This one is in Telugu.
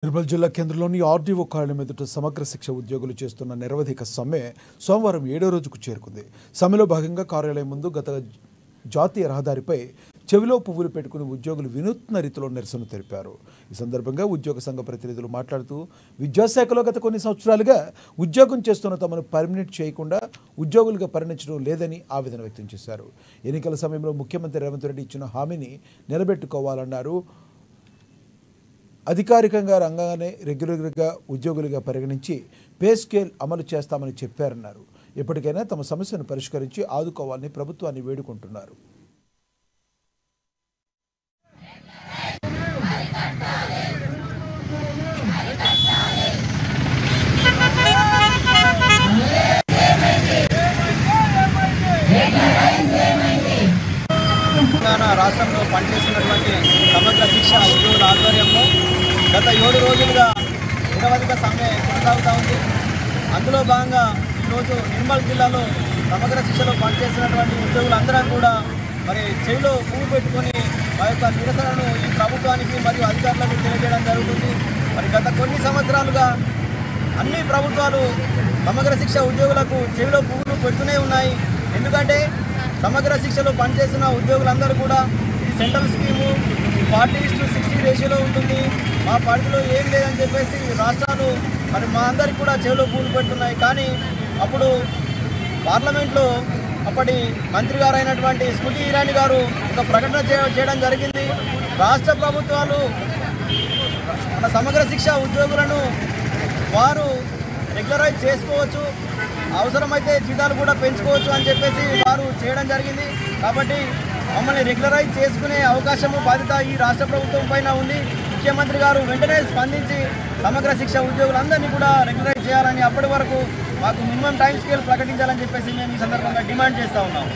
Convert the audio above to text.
నిర్మల్ జిల్లా కేంద్రంలోని ఆర్డీఓ కార్యాలయం ఎదుట సమగ్ర శిక్ష ఉద్యోగులు చేస్తున్న నిరవధిక సమ్మె సోమవారం 7వ రోజుకు చేరుకుంది. సమ్మెలో భాగంగా కార్యాలయం ముందు గత జాతీయ రహదారిపై చెవిలో పువ్వులు పెట్టుకుని ఉద్యోగులు వినూత్న రీతిలో నిరసన తెలిపారు. ఈ సందర్భంగా ఉద్యోగ సంఘ ప్రతినిధులు మాట్లాడుతూ విద్యాశాఖలో గత కొన్ని సంవత్సరాలుగా ఉద్యోగం చేస్తున్న తమను పర్మినెంట్ చేయకుండా ఉద్యోగులుగా పరిణించడం లేదని ఆవేదన వ్యక్తం చేశారు. ఎన్నికల సమయంలో ముఖ్యమంత్రి రేవంత్ రెడ్డి ఇచ్చిన హామీని నిలబెట్టుకోవాలన్నారు. అధికారికంగా రంగానే రెగ్యులర్గా ఉద్యోగులుగా పరిగణించి పే స్కేల్ అమలు చేస్తామని చెప్పారన్నారు. ఎప్పటికైనా తమ సమస్యను పరిష్కరించి ఆదుకోవాలని ప్రభుత్వాన్ని వేడుకుంటున్నారు. తెలంగాణ రాష్ట్రంలో పనిచేస్తున్నటువంటి సమగ్ర శిక్ష ఉద్యోగుల ఆధ్వర్యంలో గత 7 రోజులుగా నిరవధిక సమ్మె కొనసాగుతూ ఉంది. అందులో భాగంగా ఈరోజు నిర్మల్ జిల్లాలో సమగ్ర శిక్షలో పనిచేస్తున్నటువంటి ఉద్యోగులందరం కూడా మరి చెవిలో పువ్వు పెట్టుకొని మా యొక్క నిరసనను ఈ ప్రభుత్వానికి మరియు అధికారులకు తెలియజేయడం జరుగుతుంది. మరి గత కొన్ని సంవత్సరాలుగా అన్ని ప్రభుత్వాలు సమగ్ర శిక్ష ఉద్యోగులకు చెవిలో పువ్వులు పెడుతూనే ఉన్నాయి. ఎందుకంటే సమగ్ర శిక్షలో పనిచేస్తున్న ఉద్యోగులందరూ కూడా ఇది సెంట్రల్ స్కీము 40:60 రేషియోలో ఉంటుంది, మా పరిధిలో ఏం లేదని చెప్పేసి రాష్ట్రాలు మరి మా అందరికి కూడా చెవిలో పూలు పెడుతున్నాయి. కానీ అప్పుడు పార్లమెంట్లో అప్పటి మంత్రి గారు అయినటువంటి స్మృతి ఇరానీ గారు ఒక ప్రకటన చేయడం జరిగింది. రాష్ట్ర ప్రభుత్వాలు మన సమగ్ర శిక్ష ఉద్యోగులను వారు రెగ్యులరైజ్ చేసుకోవచ్చు, అవసరమైతే జీతాలు కూడా పెంచుకోవచ్చు అని చెప్పేసి వారు చేయడం జరిగింది. కాబట్టి మమ్మల్ని రెగ్యులరైజ్ చేసుకునే అవకాశము బాధ్యత ఈ రాష్ట్ర ప్రభుత్వం పైన ఉంది. ముఖ్యమంత్రి గారు వెంటనే స్పందించి సమగ్ర శిక్ష ఉద్యోగులందరినీ కూడా రెగ్యులరైజ్ చేయాలని, అప్పటి వరకు మాకు మినిమం టైం స్కేల్ ప్రకటించాలని చెప్పేసి మేము ఈ సందర్భంగా డిమాండ్ చేస్తూ ఉన్నాం.